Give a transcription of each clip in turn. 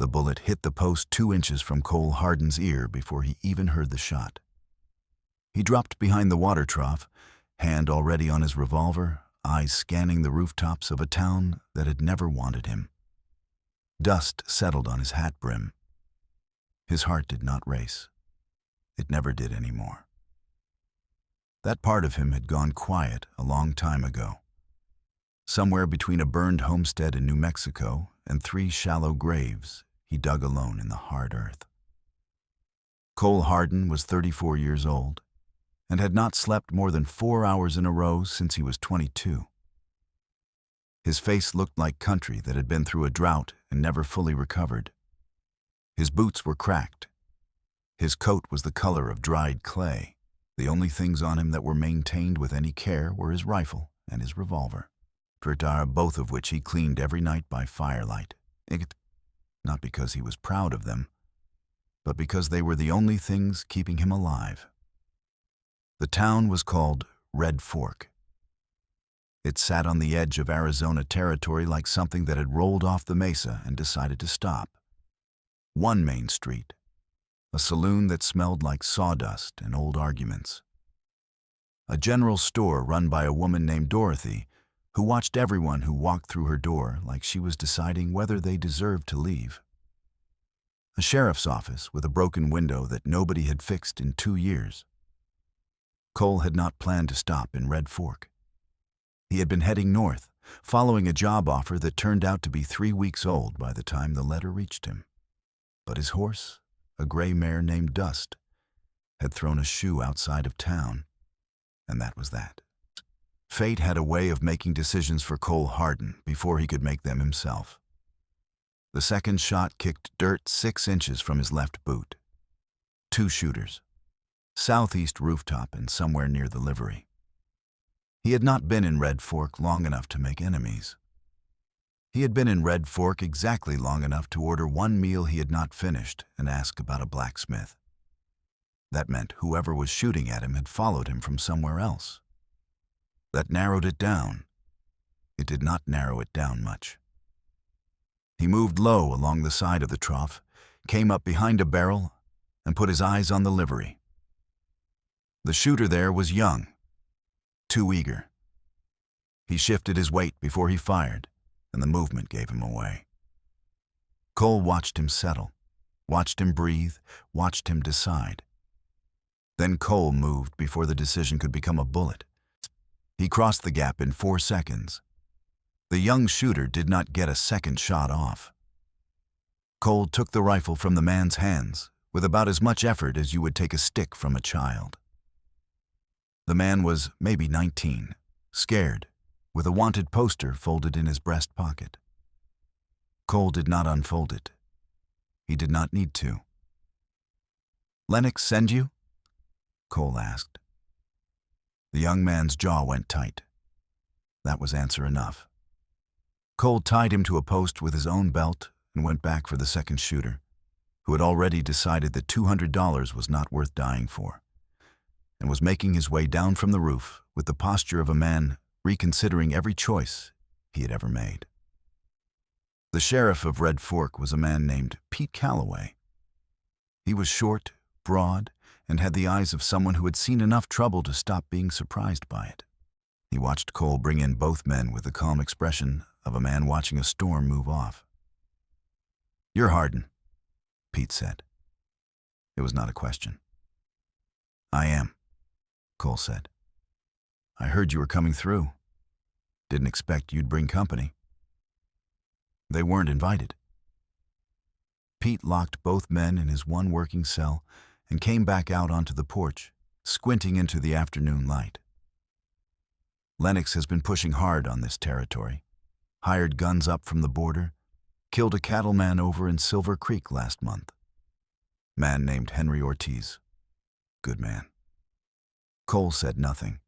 The bullet hit the post 2 inches from Cole Hardin's ear before he even heard the shot. He dropped behind the water trough, hand already on his revolver, eyes scanning the rooftops of a town that had never wanted him. Dust settled on his hat brim. His heart did not race. It never did anymore. That part of him had gone quiet a long time ago. Somewhere between a burned homestead in New Mexico and 3 shallow graves, he dug alone in the hard earth. Cole Hardin was 34 years old and had not slept more than 4 hours in a row since he was 22. His face looked like country that had been through a drought and never fully recovered. His boots were cracked. His coat was the color of dried clay. The only things on him that were maintained with any care were his rifle and his revolver, both of which he cleaned every night by firelight. Not because he was proud of them, but because they were the only things keeping him alive. The town was called Red Fork. It sat on the edge of Arizona territory like something that had rolled off the mesa and decided to stop. One main street, a saloon that smelled like sawdust and old arguments. A general store run by a woman named Dorothy, who watched everyone who walked through her door like she was deciding whether they deserved to leave. A sheriff's office with a broken window that nobody had fixed in 2 years. Cole had not planned to stop in Red Fork. He had been heading north, following a job offer that turned out to be 3 weeks old by the time the letter reached him. But his horse, a gray mare named Dust, had thrown a shoe outside of town, and that was that. Fate had a way of making decisions for Cole Hardin before he could make them himself. The second shot kicked dirt 6 inches from his left boot. 2 shooters. Southeast rooftop and somewhere near the livery. He had not been in Red Fork long enough to make enemies. He had been in Red Fork exactly long enough to order one meal he had not finished and ask about a blacksmith. That meant whoever was shooting at him had followed him from somewhere else. That narrowed it down. It did not narrow it down much. He moved low along the side of the trough, came up behind a barrel, and put his eyes on the livery. The shooter there was young, too eager. He shifted his weight before he fired, and the movement gave him away. Cole watched him settle, watched him breathe, watched him decide. Then Cole moved before the decision could become a bullet. He crossed the gap in 4 seconds. The young shooter did not get a second shot off. Cole took the rifle from the man's hands with about as much effort as you would take a stick from a child. The man was maybe 19, scared, with a wanted poster folded in his breast pocket. Cole did not unfold it. He did not need to. "Lennox send you?" Cole asked. The young man's jaw went tight. That was answer enough. Cole tied him to a post with his own belt and went back for the second shooter, who had already decided that $200 was not worth dying for, and was making his way down from the roof with the posture of a man reconsidering every choice he had ever made. The sheriff of Red Fork was a man named Pete Calloway. He was short, broad, and had the eyes of someone who had seen enough trouble to stop being surprised by it. He watched Cole bring in both men with the calm expression of a man watching a storm move off. "You're Hardin," Pete said. It was not a question. "I am," Cole said. "I heard you were coming through. Didn't expect you'd bring company." They weren't invited. Pete locked both men in his one working cell and came back out onto the porch, squinting into the afternoon light. "Lennox has been pushing hard on this territory. Hired guns up from the border, killed a cattleman over in Silver Creek last month. Man named Henry Ortiz. Good man." Cole said nothing.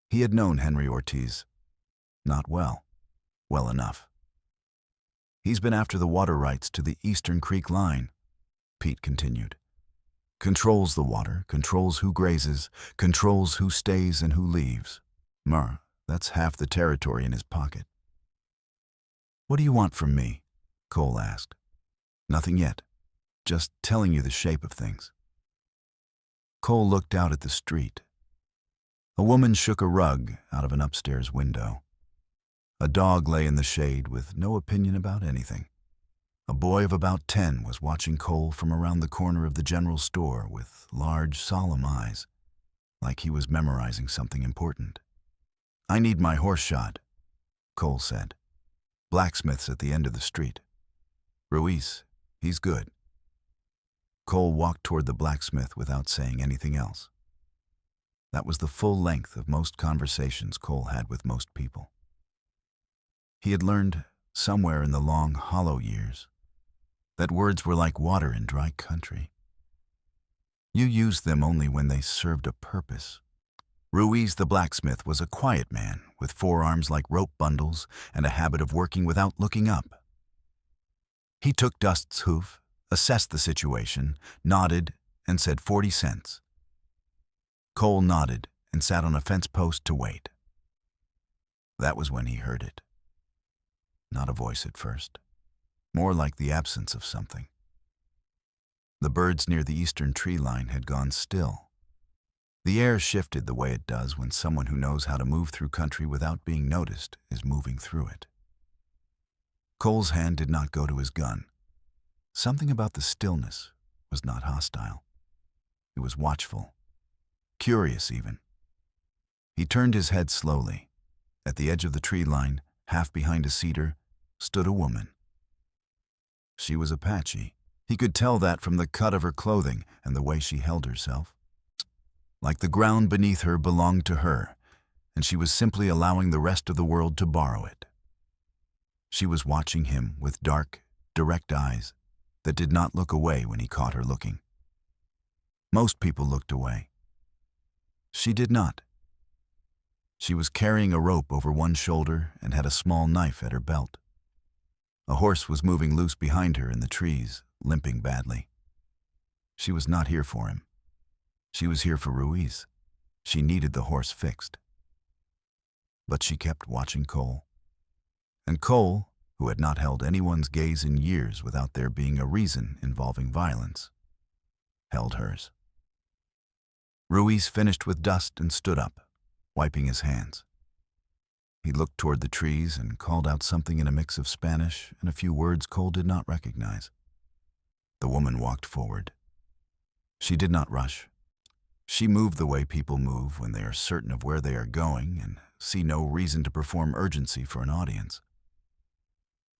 He had known Henry Ortiz. Not well. Well enough. "He's been after the water rights to the Eastern Creek line," Pete continued. "Controls the water, controls who grazes, controls who stays and who leaves. That's half the territory in his pocket." "What do you want from me?" Cole asked. Nothing yet. Just telling you the shape of things. Cole looked out at the street. A woman shook a rug out of an upstairs window. A dog lay in the shade with no opinion about anything. A boy of about 10 was watching Cole from around the corner of the general store with large, solemn eyes, like he was memorizing something important. "I need my horse shod," Cole said. "Blacksmith's at the end of the street. Ruiz, he's good." Cole walked toward the blacksmith without saying anything else. That was the full length of most conversations Cole had with most people. He had learned, somewhere in the long, hollow years, that words were like water in dry country. You used them only when they served a purpose. Ruiz the blacksmith was a quiet man with forearms like rope bundles and a habit of working without looking up. He took Dust's hoof, assessed the situation, nodded, and said 40 cents. Cole nodded and sat on a fence post to wait. That was when he heard it. Not a voice at first, more like the absence of something. The birds near the eastern tree line had gone still. The air shifted the way it does when someone who knows how to move through country without being noticed is moving through it. Cole's hand did not go to his gun. Something about the stillness was not hostile. It was watchful, curious even. He turned his head slowly. At the edge of the tree line, half behind a cedar, stood a woman. She was Apache. He could tell that from the cut of her clothing and the way she held herself. Like the ground beneath her belonged to her, and she was simply allowing the rest of the world to borrow it. She was watching him with dark, direct eyes that did not look away when he caught her looking. Most people looked away. She did not. She was carrying a rope over one shoulder and had a small knife at her belt. A horse was moving loose behind her in the trees, limping badly. She was not here for him. She was here for Ruiz. She needed the horse fixed. But she kept watching Cole. And Cole, who had not held anyone's gaze in years without there being a reason involving violence, held hers. Ruiz finished with Dust and stood up, wiping his hands. He looked toward the trees and called out something in a mix of Spanish and a few words Cole did not recognize. The woman walked forward. She did not rush. She moved the way people move when they are certain of where they are going and see no reason to perform urgency for an audience.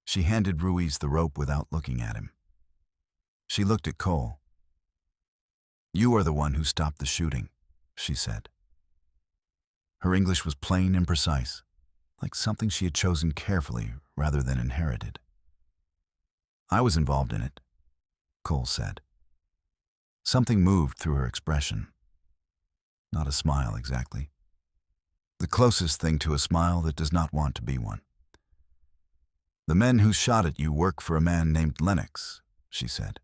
She handed Ruiz the rope without looking at him. She looked at Cole. "You are the one who stopped the shooting," she said. Her English was plain and precise, like something she had chosen carefully rather than inherited. "I was involved in it," Cole said. Something moved through her expression. Not a smile exactly. The closest thing to a smile that does not want to be one. "The men who shot at you work for a man named Lennox," she said.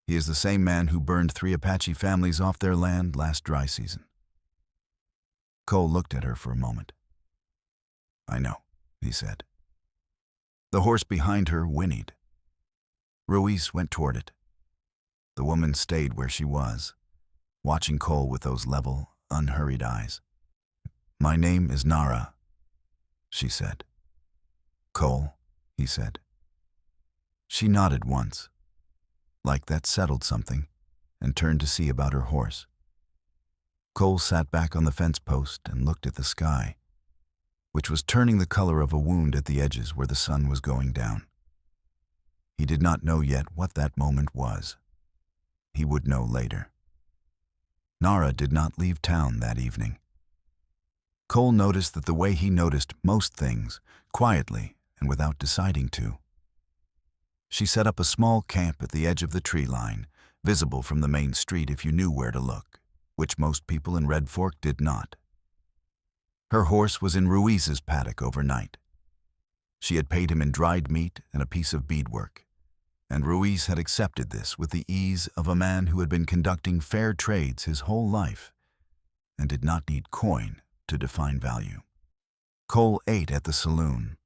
"He is the same man who burned 3 Apache families off their land last dry season." Cole looked at her for a moment. "I know," he said. The horse behind her whinnied. Ruiz went toward it. The woman stayed where she was, watching Cole with those level, unhurried eyes. "My name is Nara," she said. "Cole," he said. She nodded once, like that settled something, and turned to see about her horse. Cole sat back on the fence post and looked at the sky, which was turning the color of a wound at the edges where the sun was going down. He did not know yet what that moment was. He would know later. Nara did not leave town that evening. Cole noticed that the way he noticed most things, quietly and without deciding to. She set up a small camp at the edge of the tree line, visible from the main street if you knew where to look, which most people in Red Fork did not. Her horse was in Ruiz's paddock overnight. She had paid him in dried meat and a piece of beadwork, and Ruiz had accepted this with the ease of a man who had been conducting fair trades his whole life and did not need coin to define value. Cole ate at the saloon.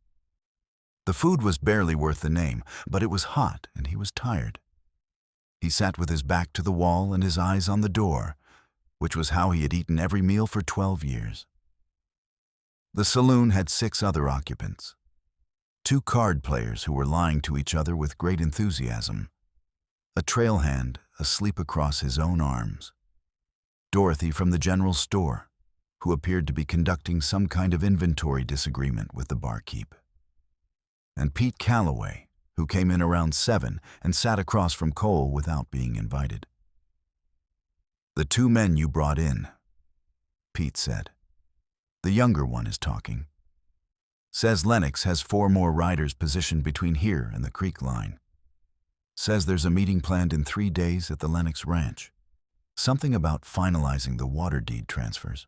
The The food was barely worth the name, but it was hot and he was tired. He sat with his back to the wall and his eyes on the door, which was how he had eaten every meal for 12 years. The saloon had 6 other occupants. 2 card players who were lying to each other with great enthusiasm. A trail hand asleep across his own arms. Dorothy from the general store, who appeared to be conducting some kind of inventory disagreement with the barkeep. And Pete Calloway, who came in around 7 and sat across from Cole without being invited. "The 2 men you brought in," Pete said. "The younger one is talking. Says Lennox has 4 more riders positioned between here and the creek line. Says there's a meeting planned in 3 days at the Lennox ranch. Something about finalizing the water deed transfers."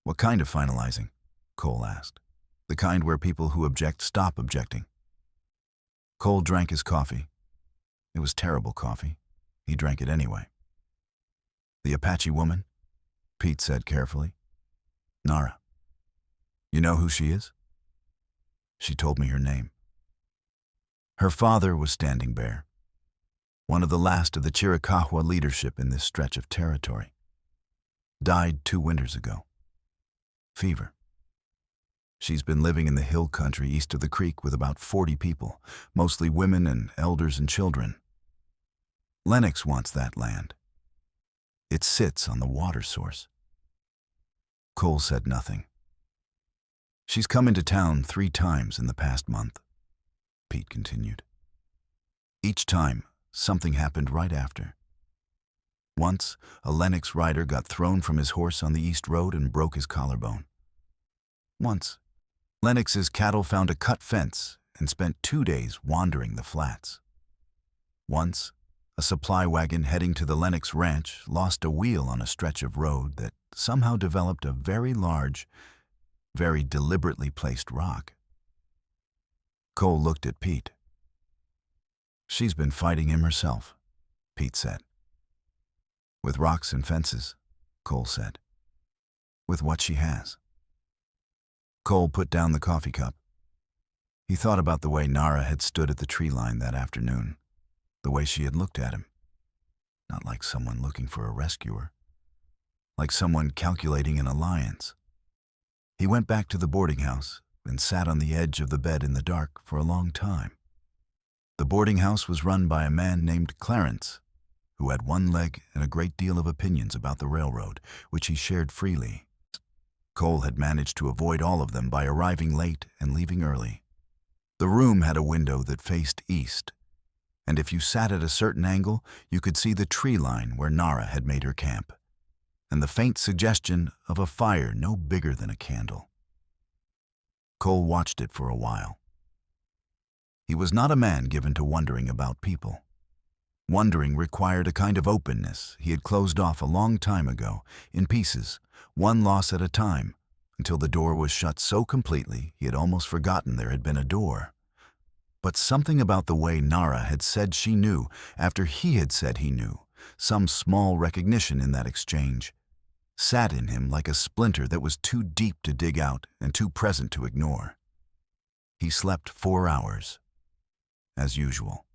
"What kind of finalizing?" Cole asked. "The kind where people who object stop objecting." Cole drank his coffee. It was terrible coffee. He drank it anyway. "The Apache woman?" Pete said carefully. "Nara. You know who she is?" "She told me her name." Her father was standing bare. One of the last of the Chiricahua leadership in this stretch of territory. Died 2 winters ago. Fever. She's been living in the hill country east of the creek with about 40 people, mostly women and elders and children. Lennox wants that land. It sits on the water source. Cole said nothing. "She's come into town 3 times in the past month," Pete continued. "Each time, something happened right after. Once, a Lennox rider got thrown from his horse on the East Road and broke his collarbone. Once, Lennox's cattle found a cut fence and spent 2 days wandering the flats. Once, a supply wagon heading to the Lennox ranch lost a wheel on a stretch of road that somehow developed a very large, very deliberately placed rock." Cole looked at Pete. "She's been fighting him herself," Pete said. "With rocks and fences," Cole said. "With what she has." Cole put down the coffee cup. He thought about the way Nara had stood at the tree line that afternoon, the way she had looked at him. Not like someone looking for a rescuer. Like someone calculating an alliance. He went back to the boarding house and sat on the edge of the bed in the dark for a long time. The boarding house was run by a man named Clarence, who had 1 leg and a great deal of opinions about the railroad, which he shared freely. Cole had managed to avoid all of them by arriving late and leaving early. The room had a window that faced east, and if you sat at a certain angle, you could see the tree line where Nara had made her camp, and the faint suggestion of a fire no bigger than a candle. Cole watched it for a while. He was not a man given to wondering about people. Wondering required a kind of openness he had closed off a long time ago, in pieces, 1 loss at a time, until the door was shut so completely he had almost forgotten there had been a door. But something about the way Nara had said she knew after he had said he knew, some small recognition in that exchange, sat in him like a splinter that was too deep to dig out and too present to ignore. He slept 4 hours, as usual.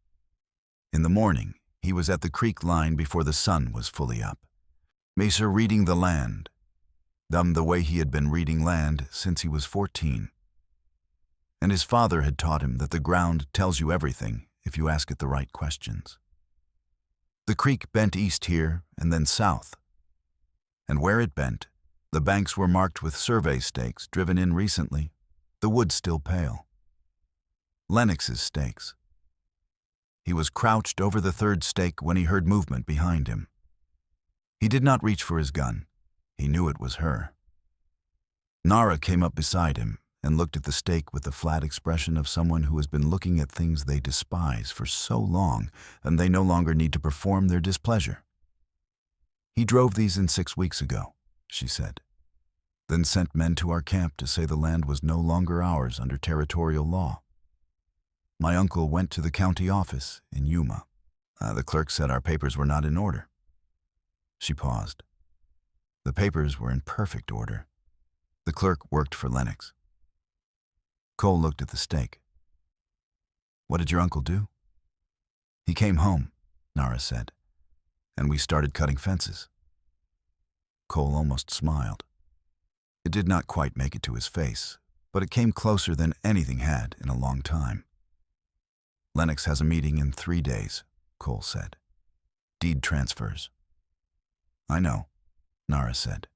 In the morning, he was at the creek line before the sun was fully up. Mesa reading the land, the way he had been reading land since he was 14. And his father had taught him that the ground tells you everything if you ask it the right questions. The creek bent east here and then south. And where it bent, the banks were marked with survey stakes driven in recently, the wood still pale. Lennox's stakes. He was crouched over the 3rd stake when he heard movement behind him. He did not reach for his gun. He knew it was her. Nara came up beside him and looked at the stake with the flat expression of someone who has been looking at things they despise for so long and they no longer need to perform their displeasure. "He drove these in 6 weeks ago," she said, "then sent men to our camp to say the land was no longer ours under territorial law. My uncle went to the county office in Yuma. The clerk said our papers were not in order." She paused. The papers were in perfect order. The clerk worked for Lennox. Cole looked at the stake. What did your uncle do? He came home, Nara said, and we started cutting fences. Cole almost smiled. It did not quite make it to his face, but it came closer than anything had in a long time. Lennox has a meeting in 3 days, Cole said. Deed transfers. I know, Nara said.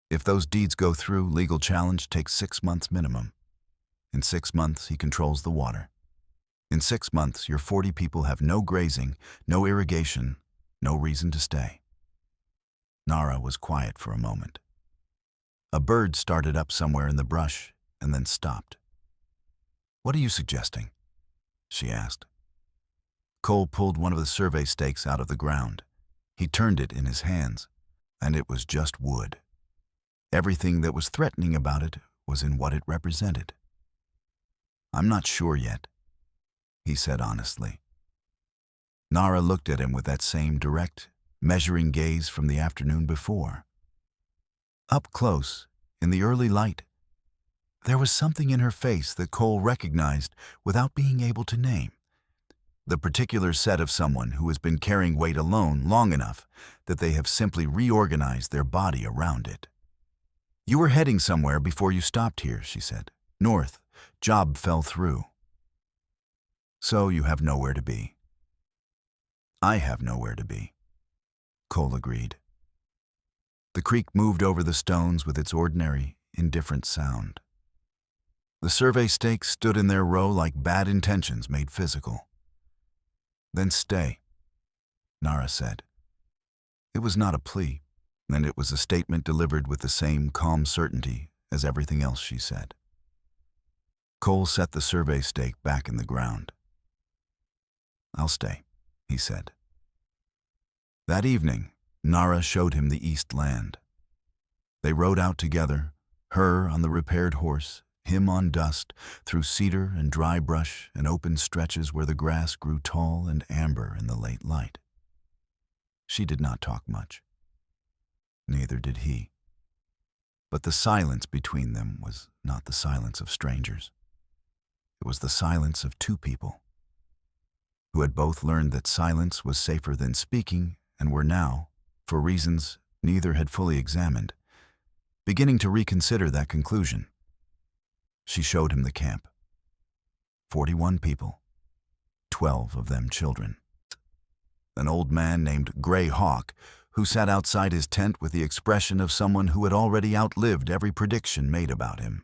If those deeds go through, legal challenge takes 6 months minimum. In 6 months, he controls the water. In 6 months, your 40 people have no grazing, no irrigation, no reason to stay. Nara was quiet for a moment. A bird started up somewhere in the brush and then stopped. What are you suggesting? She asked. Cole pulled one of the survey stakes out of the ground. He turned it in his hands, and it was just wood. Everything that was threatening about it was in what it represented. I'm not sure yet, he said honestly. Nara looked at him with that same direct, measuring gaze from the afternoon before. Up close, in the early light, there was something in her face that Cole recognized without being able to name. The particular set of someone who has been carrying weight alone long enough that they have simply reorganized their body around it. You were heading somewhere before you stopped here, she said. North. Job fell through. So you have nowhere to be. I have nowhere to be, Cole agreed. The creek moved over the stones with its ordinary, indifferent sound. The survey stakes stood in their row like bad intentions made physical. Then stay, Nara said. It was not a plea, and it was a statement delivered with the same calm certainty as everything else she said. Cole set the survey stake back in the ground. I'll stay, he said. That evening, Nara showed him the east land. They rode out together, her on the repaired horse, him on dust, through cedar and dry brush and open stretches where the grass grew tall and amber in the late light. She did not talk much. Neither did he. But the silence between them was not the silence of strangers. It was the silence of two people who had both learned that silence was safer than speaking and were now, for reasons neither had fully examined, beginning to reconsider that conclusion. She showed him the camp. 41 people, 12 of them children. An old man named Gray Hawk, who sat outside his tent with the expression of someone who had already outlived every prediction made about him,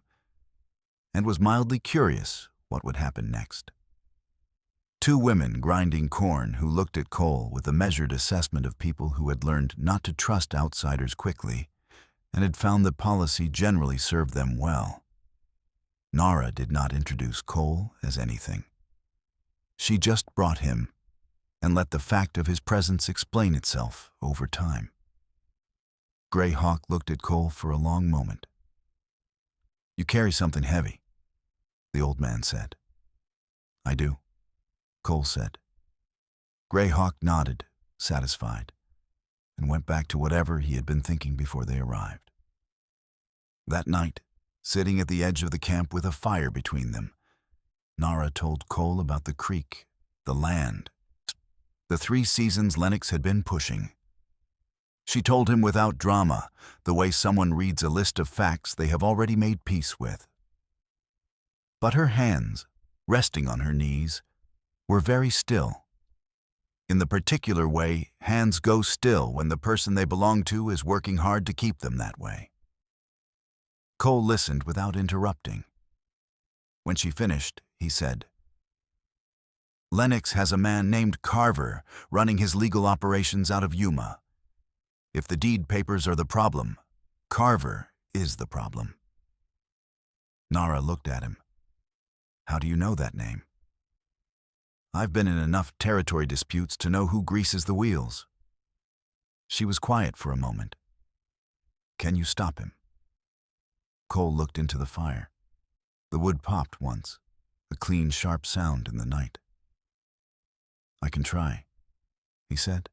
and was mildly curious what would happen next. 2 women grinding corn who looked at Cole with a measured assessment of people who had learned not to trust outsiders quickly and had found that policy generally served them well. Nara did not introduce Cole as anything. She just brought him and let the fact of his presence explain itself over time. Gray Hawk looked at Cole for a long moment. You carry something heavy, the old man said. I do, Cole said. Gray Hawk nodded, satisfied, and went back to whatever he had been thinking before they arrived. That night, sitting at the edge of the camp with a fire between them, Nara told Cole about the creek, the land, the 3 seasons Lennox had been pushing. She told him without drama, the way someone reads a list of facts they have already made peace with. But her hands, resting on her knees, were very still. In the particular way, hands go still when the person they belong to is working hard to keep them that way. Cole listened without interrupting. When she finished, he said, Lennox has a man named Carver running his legal operations out of Yuma. If the deed papers are the problem, Carver is the problem. Nara looked at him. How do you know that name? I've been in enough territory disputes to know who greases the wheels. She was quiet for a moment. Can you stop him? Cole looked into the fire. The wood popped once, a clean, sharp sound in the night. I can try, he said.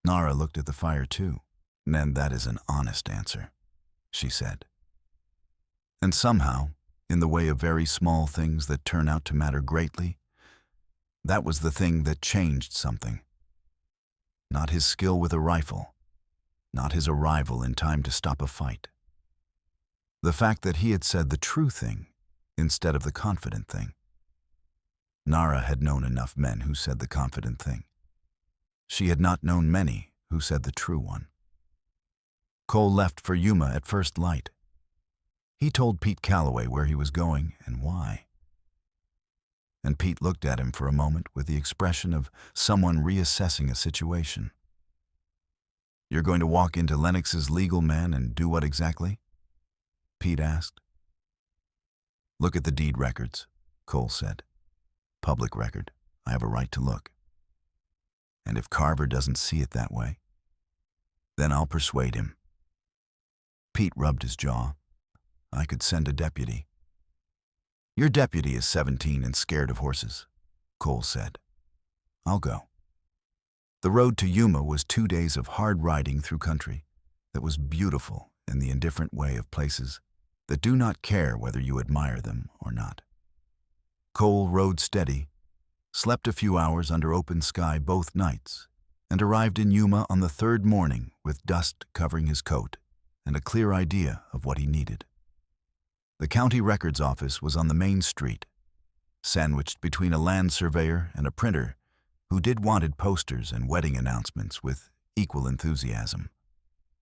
Nara looked at the fire too. And that is an honest answer, she said. And somehow, in the way of very small things that turn out to matter greatly. That was the thing that changed something. Not his skill with a rifle, not his arrival in time to stop a fight. The fact that he had said the true thing instead of the confident thing. Nara had known enough men who said the confident thing. She had not known many who said the true one. Cole left for Yuma at first light. He told Pete Calloway where he was going and why. And Pete looked at him for a moment with the expression of someone reassessing a situation. "You're going to walk into Lennox's legal man and do what exactly?" Pete asked. "Look at the deed records," Cole said. "Public record. I have a right to look. And if Carver doesn't see it that way, then I'll persuade him." Pete rubbed his jaw. "I could send a deputy." "Your deputy is 17 and scared of horses," Cole said. "I'll go." The road to Yuma was 2 days of hard riding through country that was beautiful in the indifferent way of places that do not care whether you admire them or not. Cole rode steady, slept a few hours under open sky both nights, and arrived in Yuma on the third morning with dust covering his coat and a clear idea of what he needed. The county records office was on the main street, sandwiched between a land surveyor and a printer who did wanted posters and wedding announcements with equal enthusiasm.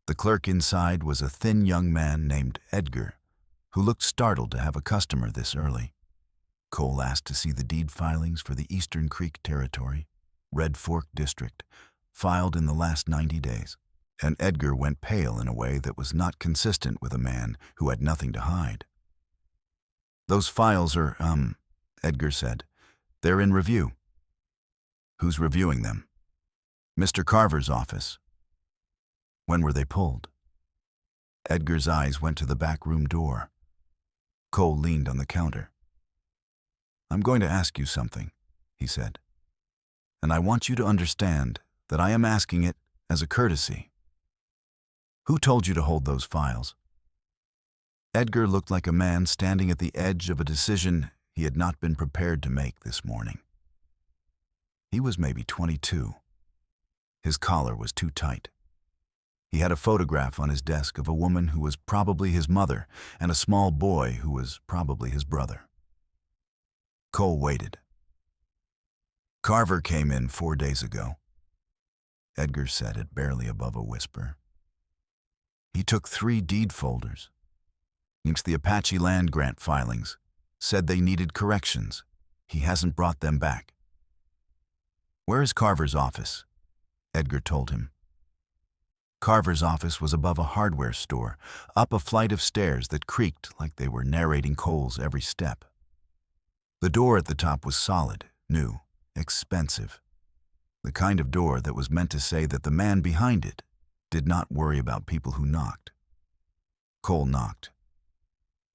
The clerk inside was a thin young man named Edgar, who looked startled to have a customer this early. Cole asked to see the deed filings for the Eastern Creek Territory, Red Fork District, filed in the last 90 days, and Edgar went pale in a way that was not consistent with a man who had nothing to hide. "Those files are, Edgar said. "They're in review." "Who's reviewing them?" "Mr. Carver's office." "When were they pulled?" Edgar's eyes went to the back room door. Cole leaned on the counter. "I'm going to ask you something," he said. "And I want you to understand that I am asking it as a courtesy. Who told you to hold those files?" Edgar looked like a man standing at the edge of a decision he had not been prepared to make this morning. He was maybe 22. His collar was too tight. He had a photograph on his desk of a woman who was probably his mother and a small boy who was probably his brother. Cole waited. "Carver came in 4 days ago." Edgar said it barely above a whisper. "He took 3 deed folders. It's the Apache land grant filings. Said they needed corrections. He hasn't brought them back." "Where is Carver's office?" Edgar told him. Carver's office was above a hardware store, up a flight of stairs that creaked like they were narrating Cole's every step. The door at the top was solid, new, expensive. The kind of door that was meant to say that the man behind it did not worry about people who knocked. Cole knocked.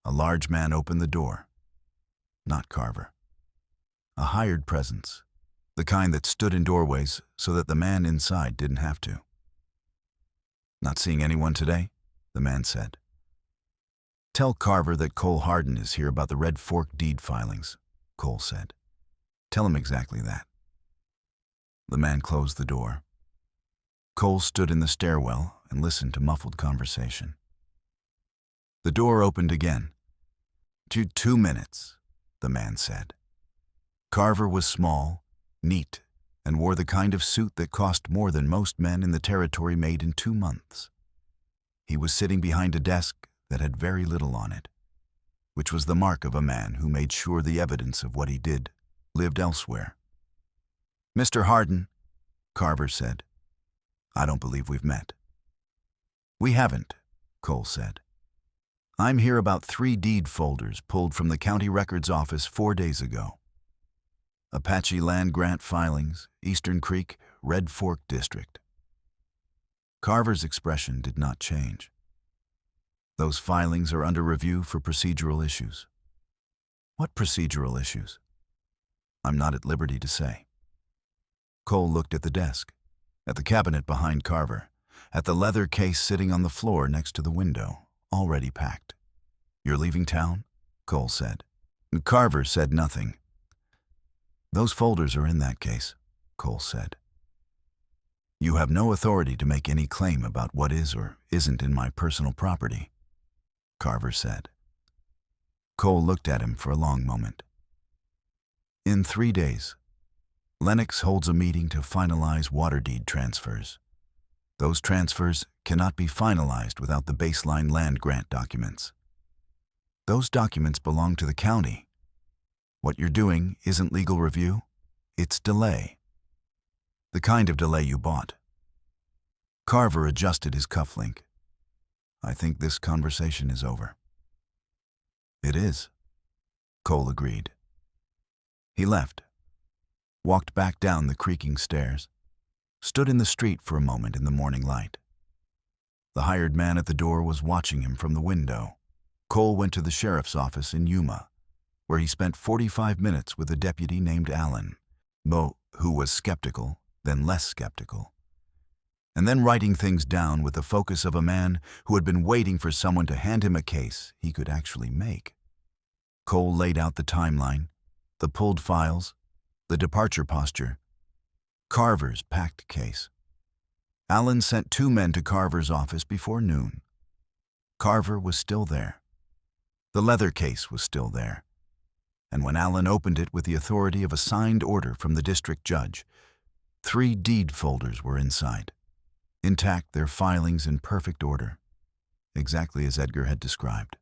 A large man opened the door. Not Carver. A hired presence, the kind that stood in doorways so that the man inside didn't have to. "Not seeing anyone today?" the man said. "Tell Carver that Cole Hardin is here about the Red Fork deed filings," Cole said. "Tell him exactly that." The man closed the door. Cole stood in the stairwell and listened to muffled conversation. The door opened again. "2 minutes," the man said. Carver was small, neat, and wore the kind of suit that cost more than most men in the territory made in 2 months. He was sitting behind a desk that had very little on it, which was the mark of a man who made sure the evidence of what he did lived elsewhere. "Mr. Hardin," Carver said. "I don't believe we've met." "We haven't," Cole said. "I'm here about 3 deed folders pulled from the county records office 4 days ago. Apache land grant filings, Eastern Creek, Red Fork District." Carver's expression did not change. "Those filings are under review for procedural issues." "What procedural issues?" "I'm not at liberty to say." Cole looked at the desk, at the cabinet behind Carver, at the leather case sitting on the floor next to the window, already packed. "You're leaving town?" Cole said. Carver said nothing. Those folders are in that case, Cole said. You have no authority to make any claim about what is or isn't in my personal property, Carver said. Cole looked at him for a long moment. In 3 days, Lennox holds a meeting to finalize water deed transfers. Those transfers cannot be finalized without the baseline land grant documents. Those documents belong to the county. What you're doing isn't legal review, it's delay. The kind of delay you bought. Carver adjusted his cufflink. I think this conversation is over. It is, Cole agreed. He left, walked back down the creaking stairs, stood in the street for a moment in the morning light. The hired man at the door was watching him from the window. Cole went to the sheriff's office in Yuma, where he spent 45 minutes with a deputy named Allen, who was skeptical, then less skeptical, and then writing things down with the focus of a man who had been waiting for someone to hand him a case he could actually make. Cole laid out the timeline, the pulled files, the departure posture, Carver's packed case. Allen sent 2 men to Carver's office before noon. Carver was still there. The leather case was still there. And when Allen opened it with the authority of a signed order from the district judge, 3 deed folders were inside, intact, their filings in perfect order, exactly as Edgar had described.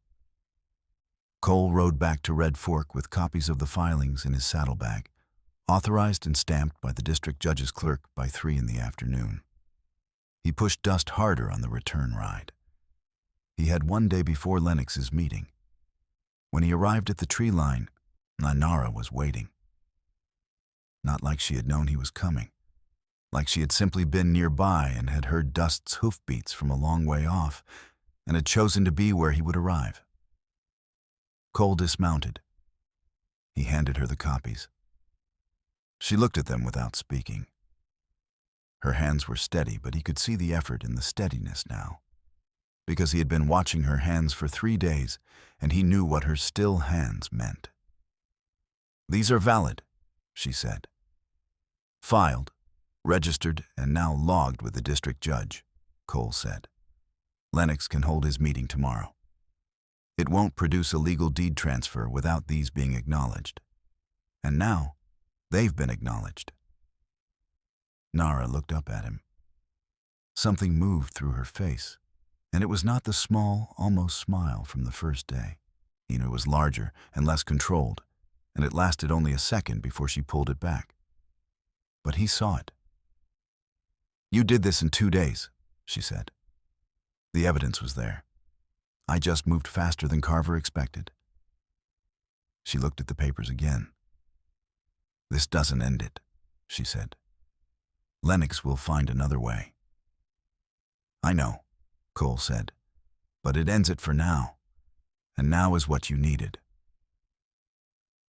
Cole rode back to Red Fork with copies of the filings in his saddlebag, authorized and stamped by the district judge's clerk by 3 in the afternoon. He pushed dust harder on the return ride. He had 1 day before Lennox's meeting. When he arrived at the tree line, Nara was waiting. Not like she had known he was coming, like she had simply been nearby and had heard Dust's hoofbeats from a long way off and had chosen to be where he would arrive. Cole dismounted. He handed her the copies. She looked at them without speaking. Her hands were steady, but he could see the effort in the steadiness now, because he had been watching her hands for 3 days, and he knew what her still hands meant. These are valid, she said. Filed, registered, and now logged with the district judge, Cole said. Lennox can hold his meeting tomorrow. It won't produce a legal deed transfer without these being acknowledged. And now, they've been acknowledged. Nara looked up at him. Something moved through her face, and it was not the small, almost smile from the first day. It was larger and less controlled, and it lasted only a second before she pulled it back. But he saw it. You did this in 2 days, she said. The evidence was there. I just moved faster than Carver expected. She looked at the papers again. This doesn't end it, she said. Lennox will find another way. I know, Cole said, but it ends it for now, and now is what you needed.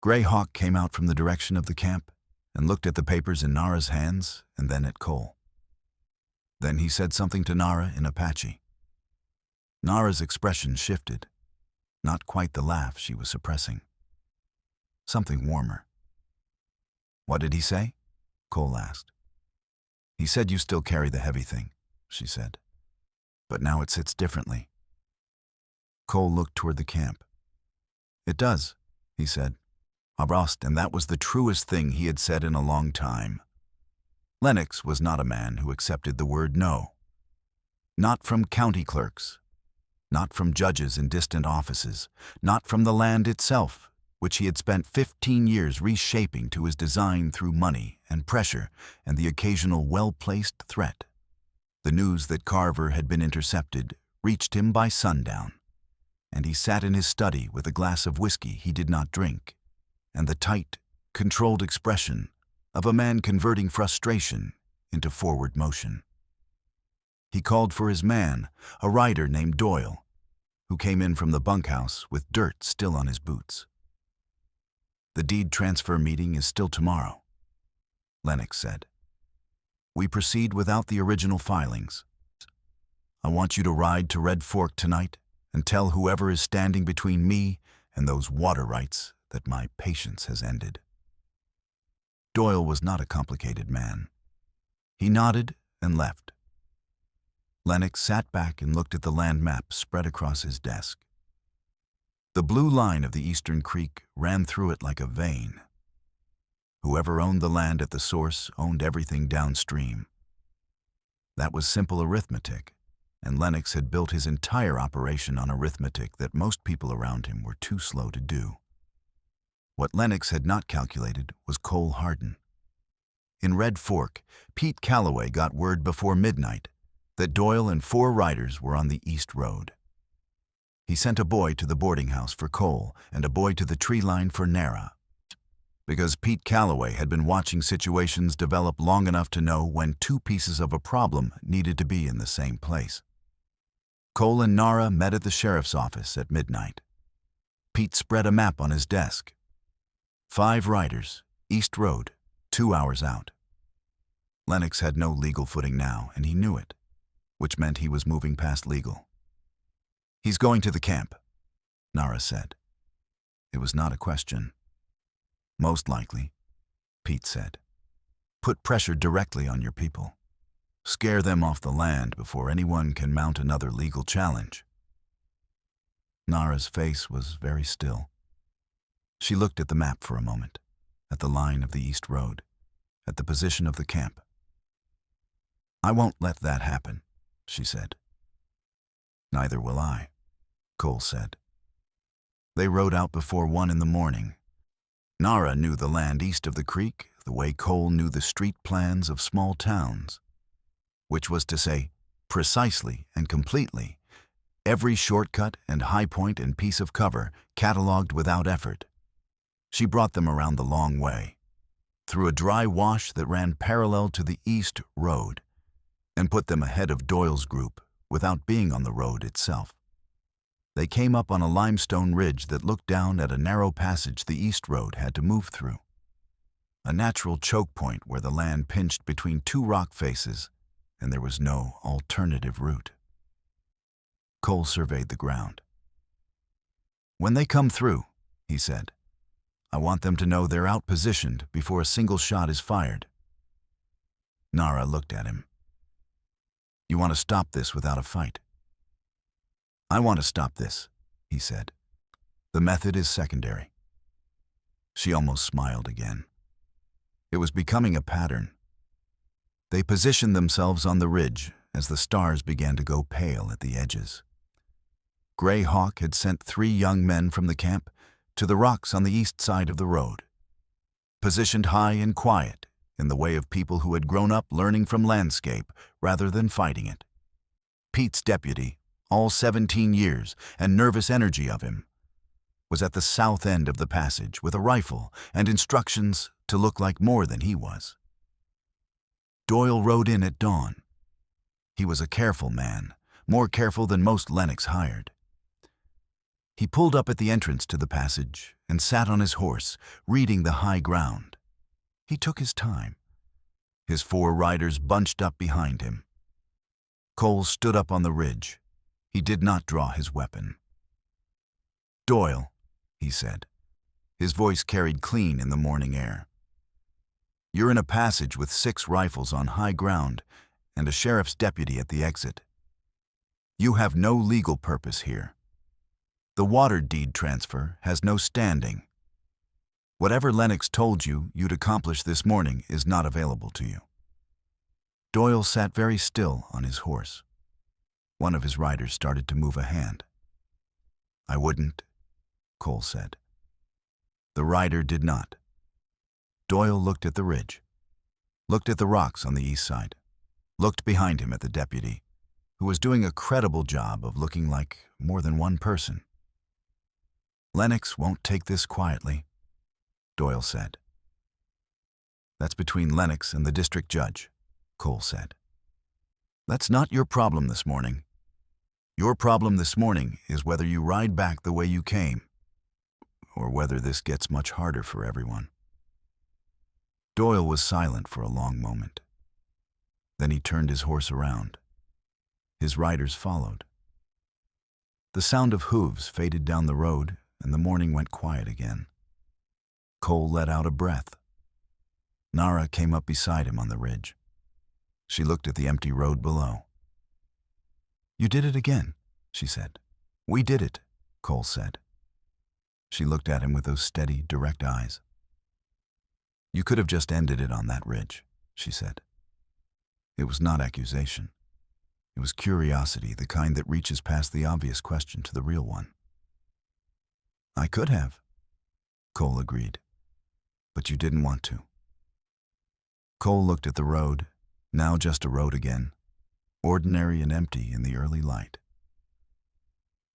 Gray Hawk came out from the direction of the camp and looked at the papers in Nara's hands and then at Cole. Then he said something to Nara in Apache. Nara's expression shifted, not quite the laugh she was suppressing. Something warmer. What did he say? Cole asked. He said you still carry the heavy thing, she said. But now it sits differently. Cole looked toward the camp. It does, he said. Abrost, and that was the truest thing he had said in a long time. Lennox was not a man who accepted the word no. Not from county clerks, not from judges in distant offices, not from the land itself, which he had spent 15 years reshaping to his design through money and pressure and the occasional well-placed threat. The news that Carver had been intercepted reached him by sundown, and he sat in his study with a glass of whiskey he did not drink, and the tight, controlled expression of a man converting frustration into forward motion. He called for his man, a rider named Doyle, who came in from the bunkhouse with dirt still on his boots. The deed transfer meeting is still tomorrow, Lennox said. We proceed without the original filings. I want you to ride to Red Fork tonight and tell whoever is standing between me and those water rights that my patience has ended." Doyle was not a complicated man. He nodded and left. Lennox sat back and looked at the land map spread across his desk. The blue line of the eastern creek ran through it like a vein. Whoever owned the land at the source owned everything downstream. That was simple arithmetic, and Lennox had built his entire operation on arithmetic that most people around him were too slow to do. What Lennox had not calculated was Cole Hardin. In Red Fork, Pete Calloway got word before midnight that Doyle and 4 riders were on the East Road. He sent a boy to the boarding house for Cole and a boy to the tree line for Nara, because Pete Calloway had been watching situations develop long enough to know when 2 pieces of a problem needed to be in the same place. Cole and Nara met at the sheriff's office at midnight. Pete spread a map on his desk. 5 riders, East Road, 2 hours out. Lennox had no legal footing now, and he knew it, which meant he was moving past legal. "He's going to the camp," Nara said. It was not a question. "Most likely," Pete said. "Put pressure directly on your people. Scare them off the land before anyone can mount another legal challenge." Nara's face was very still. She looked at the map for a moment, at the line of the East Road, at the position of the camp. "I won't let that happen," she said. "Neither will I," Cole said. They rode out before 1 in the morning. Nara knew the land east of the creek the way Cole knew the street plans of small towns, which was to say, precisely and completely, every shortcut and high point and piece of cover cataloged without effort. She brought them around the long way, through a dry wash that ran parallel to the East Road, and put them ahead of Doyle's group without being on the road itself. They came up on a limestone ridge that looked down at a narrow passage the East Road had to move through, a natural choke point where the land pinched between 2 rock faces and there was no alternative route. Cole surveyed the ground. "When they come through," he said, "I want them to know they're outpositioned before a single shot is fired." Nara looked at him. "You want to stop this without a fight?" "I want to stop this," he said. "The method is secondary." She almost smiled again. It was becoming a pattern. They positioned themselves on the ridge as the stars began to go pale at the edges. Gray Hawk had sent 3 young men from the camp to the rocks on the east side of the road, positioned high and quiet in the way of people who had grown up learning from landscape rather than fighting it. Pete's deputy, all 17 years and nervous energy of him, was at the south end of the passage with a rifle and instructions to look like more than he was. Doyle rode in at dawn. He was a careful man, more careful than most Lennox hired. He pulled up at the entrance to the passage and sat on his horse, reading the high ground. He took his time. His 4 riders bunched up behind him. Cole stood up on the ridge. He did not draw his weapon. "Doyle," he said. His voice carried clean in the morning air. "You're in a passage with 6 rifles on high ground and a sheriff's deputy at the exit. You have no legal purpose here. The water deed transfer has no standing. Whatever Lennox told you you'd accomplish this morning is not available to you." Doyle sat very still on his horse. One of his riders started to move a hand. "I wouldn't," Cole said. The rider did not. Doyle looked at the ridge, looked at the rocks on the east side, looked behind him at the deputy, who was doing a credible job of looking like more than one person. "Lennox won't take this quietly," Doyle said. "That's between Lennox and the district judge," Cole said. "That's not your problem this morning. Your problem this morning is whether you ride back the way you came, or whether this gets much harder for everyone." Doyle was silent for a long moment. Then he turned his horse around. His riders followed. The sound of hooves faded down the road, and the morning went quiet again. Cole let out a breath. Nara came up beside him on the ridge. She looked at the empty road below. "You did it again," she said. "We did it," Cole said. She looked at him with those steady, direct eyes. "You could have just ended it on that ridge," she said. It was not accusation. It was curiosity, the kind that reaches past the obvious question to the real one. "I could have," Cole agreed, "but you didn't want to." Cole looked at the road, now just a road again, ordinary and empty in the early light.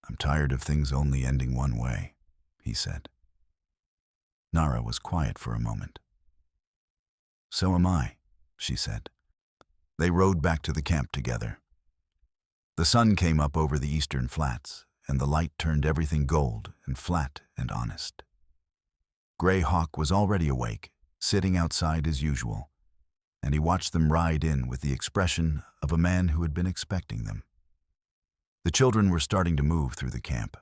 "I'm tired of things only ending one way," he said. Nara was quiet for a moment. "So am I," she said. They rode back to the camp together. The sun came up over the eastern flats, and the light turned everything gold and flat and honest. Gray Hawk was already awake, sitting outside as usual, and he watched them ride in with the expression of a man who had been expecting them. The children were starting to move through the camp.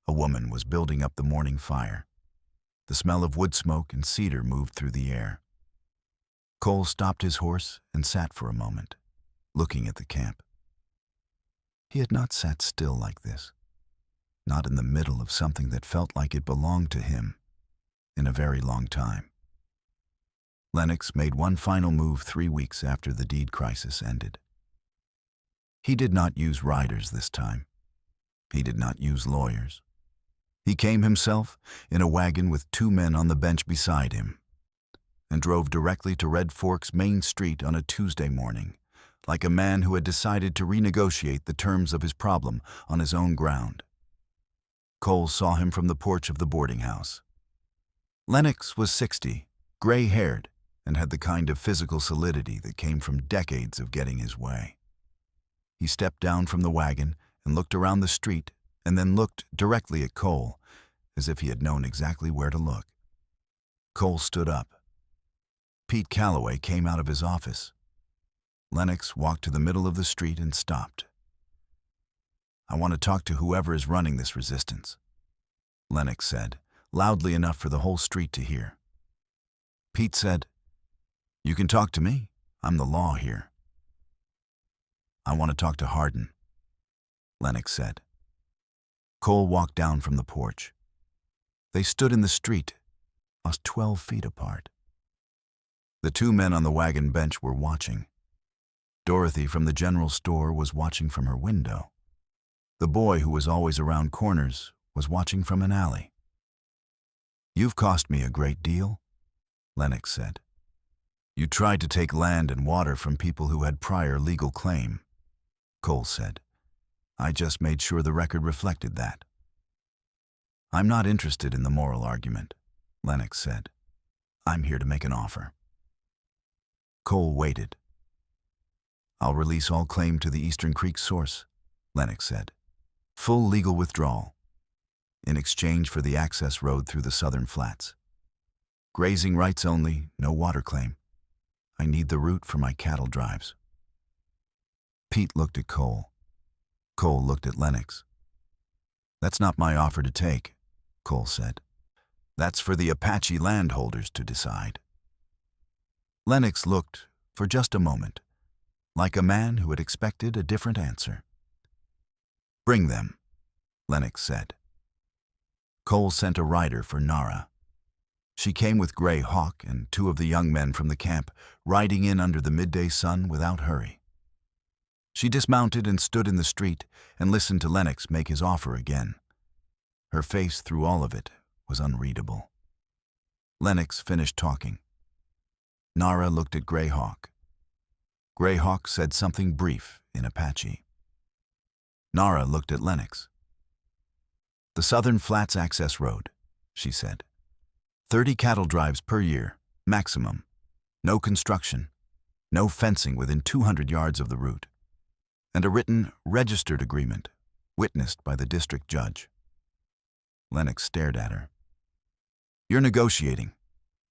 A woman was building up the morning fire. The smell of wood smoke and cedar moved through the air. Cole stopped his horse and sat for a moment, looking at the camp. He had not sat still like this, not in the middle of something that felt like it belonged to him, in a very long time. Lennox made one final move 3 weeks after the deed crisis ended. He did not use riders this time. He did not use lawyers. He came himself in a wagon with 2 men on the bench beside him, and drove directly to Red Fork's main street on a Tuesday morning, like a man who had decided to renegotiate the terms of his problem on his own ground. Cole saw him from the porch of the boarding house. Lennox was 60, gray-haired, and had the kind of physical solidity that came from decades of getting his way. He stepped down from the wagon and looked around the street, and then looked directly at Cole, as if he had known exactly where to look. Cole stood up. Pete Calloway came out of his office. Lennox walked to the middle of the street and stopped. "I want to talk to whoever is running this resistance," Lennox said, loudly enough for the whole street to hear. Pete said, "You can talk to me. I'm the law here." "I want to talk to Hardin," Lennox said. Cole walked down from the porch. They stood in the street, 12 feet apart. The 2 men on the wagon bench were watching. Dorothy from the general store was watching from her window. The boy who was always around corners was watching from an alley. "You've cost me a great deal," Lennox said. "You tried to take land and water from people who had prior legal claim," Cole said. "I just made sure the record reflected that." "I'm not interested in the moral argument," Lennox said. "I'm here to make an offer." Cole waited. "I'll release all claim to the Eastern Creek source," Lennox said. "Full legal withdrawal, in exchange for the access road through the southern flats. Grazing rights only, no water claim. I need the route for my cattle drives." Pete looked at Cole. Cole looked at Lennox. "That's not my offer to take," Cole said. "That's for the Apache landholders to decide." Lennox looked, for just a moment, like a man who had expected a different answer. "Bring them," Lennox said. Cole sent a rider for Nara. She came with Gray Hawk and 2 of the young men from the camp, riding in under the midday sun without hurry. She dismounted and stood in the street and listened to Lennox make his offer again. Her face through all of it was unreadable. Lennox finished talking. Nara looked at Gray Hawk. Gray Hawk said something brief in Apache. Nara looked at Lennox. "The Southern Flats Access Road," she said. 30 cattle drives per year, maximum. No construction. No fencing within 200 yards of the route. And a written, registered agreement, witnessed by the district judge. Lennox stared at her. "You're negotiating,"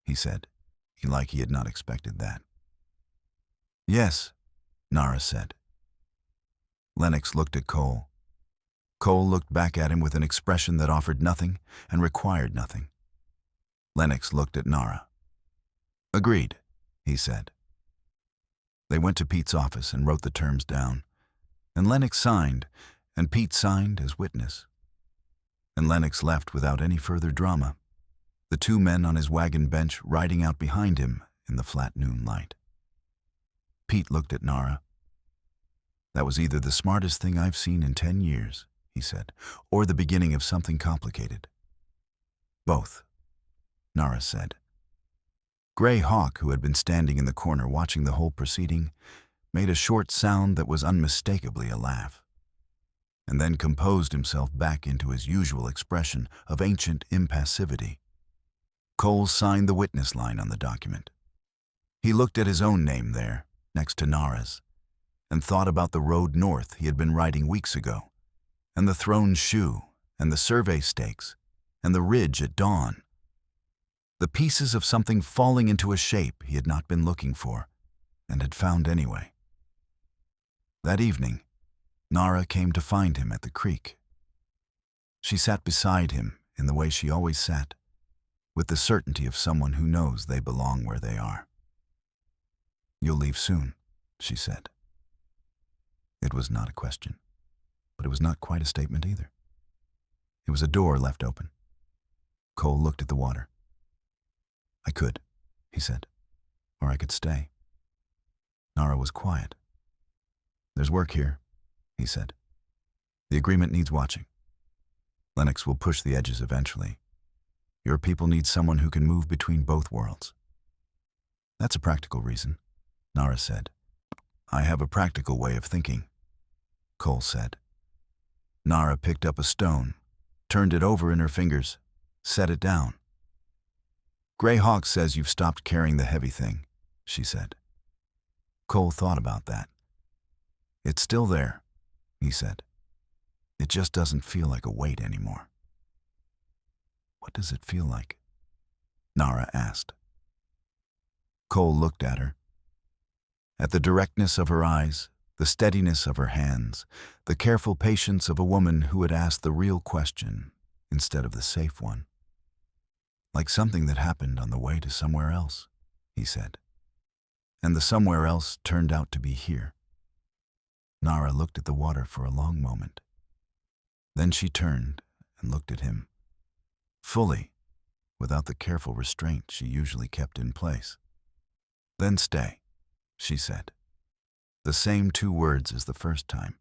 he said, like he had not expected that. "Yes," Nara said. Lennox looked at Cole. Cole looked back at him with an expression that offered nothing and required nothing. Lennox looked at Nara. "Agreed," he said. They went to Pete's office and wrote the terms down, and Lennox signed, and Pete signed as witness. And Lennox left without any further drama, the two men on his wagon bench riding out behind him in the flat noon light. Pete looked at Nara. "That was either the smartest thing I've seen in 10 years, he said, "or the beginning of something complicated." "Both," Nara said. Gray Hawk, who had been standing in the corner watching the whole proceeding, made a short sound that was unmistakably a laugh, and then composed himself back into his usual expression of ancient impassivity. Cole signed the witness line on the document. He looked at his own name there, next to Nara's, and thought about the road north he had been riding weeks ago, and the thrown shoe, and the survey stakes, and the ridge at dawn. The pieces of something falling into a shape he had not been looking for, and had found anyway. That evening, Nara came to find him at the creek. She sat beside him in the way she always sat, with the certainty of someone who knows they belong where they are. "You'll leave soon," she said. It was not a question, but it was not quite a statement either. It was a door left open. Cole looked at the water. "I could," he said, "or I could stay." Nara was quiet. "There's work here," he said. "The agreement needs watching. Lennox will push the edges eventually. Your people need someone who can move between both worlds." "That's a practical reason," Nara said. "I have a practical way of thinking," Cole said. Nara picked up a stone, turned it over in her fingers, set it down. "Gray Hawk says you've stopped carrying the heavy thing," she said. Cole thought about that. "It's still there," he said. "It just doesn't feel like a weight anymore." "What does it feel like?" Nara asked. Cole looked at her. At the directness of her eyes, the steadiness of her hands, the careful patience of a woman who had asked the real question instead of the safe one. "Like something that happened on the way to somewhere else," he said. "And the somewhere else turned out to be here." Nara looked at the water for a long moment. Then she turned and looked at him, fully, without the careful restraint she usually kept in place. "Then stay," she said. The same two words as the first time,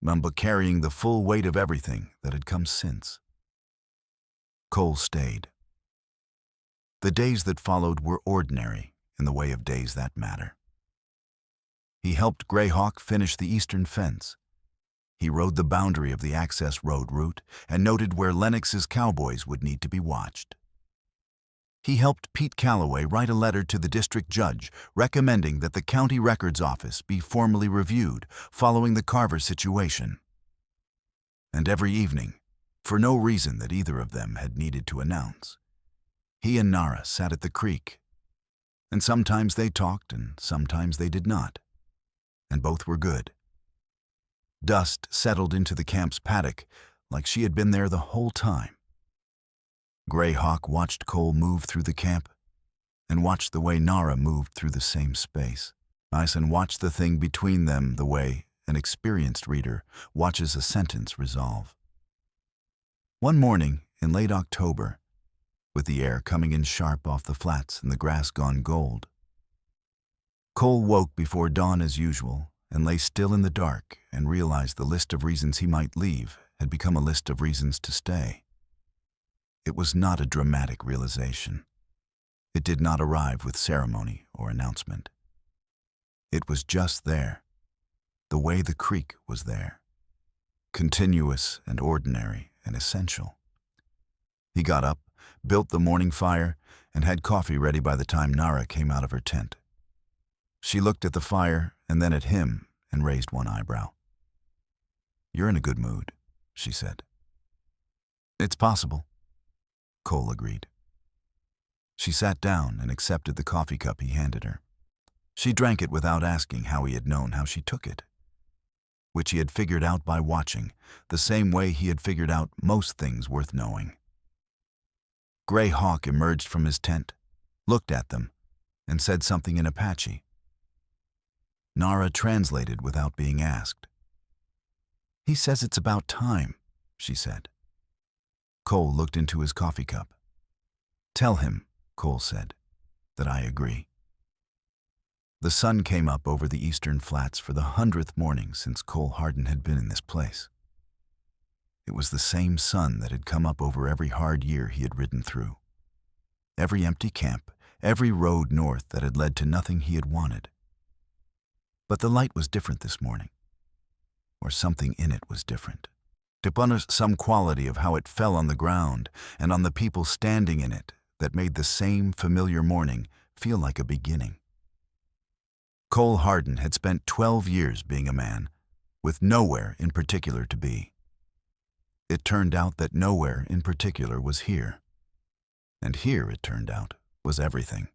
but carrying the full weight of everything that had come since. Cole stayed. The days that followed were ordinary in the way of days that matter. He helped Gray Hawk finish the eastern fence. He rode the boundary of the access road route and noted where Lennox's cowboys would need to be watched. He helped Pete Calloway write a letter to the district judge recommending that the county records office be formally reviewed following the Carver situation. And every evening, for no reason that either of them had needed to announce, he and Nara sat at the creek. And sometimes they talked and sometimes they did not. And both were good. Dust settled into the camp's paddock like she had been there the whole time. Gray Hawk watched Cole move through the camp and watched the way Nara moved through the same space. And watched the thing between them the way an experienced reader watches a sentence resolve. One morning in late October, with the air coming in sharp off the flats and the grass gone gold, Cole woke before dawn as usual and lay still in the dark and realized the list of reasons he might leave had become a list of reasons to stay. It was not a dramatic realization. It did not arrive with ceremony or announcement. It was just there, the way the creek was there, continuous and ordinary and essential. He got up, built the morning fire, and had coffee ready by the time Nara came out of her tent. She looked at the fire and then at him and raised one eyebrow. "You're in a good mood," she said. "It's possible," Cole agreed. She sat down and accepted the coffee cup he handed her. She drank it without asking how he had known how she took it. which he had figured out by watching, the same way he had figured out most things worth knowing. Gray Hawk emerged from his tent, looked at them, and said something in Apache. Nara translated without being asked. "He says it's about time," she said. Cole looked into his coffee cup. "Tell him," Cole said, "that I agree." The sun came up over the eastern flats for the 100th morning since Cole Hardin had been in this place. It was the same sun that had come up over every hard year he had ridden through. Every empty camp, every road north that had led to nothing he had wanted. But the light was different this morning, or something in it was different. Upon some quality of how it fell on the ground and on the people standing in it that made the same familiar morning feel like a beginning. Cole Hardin had spent 12 years being a man, with nowhere in particular to be. It turned out that nowhere in particular was here. And here, it turned out, was everything.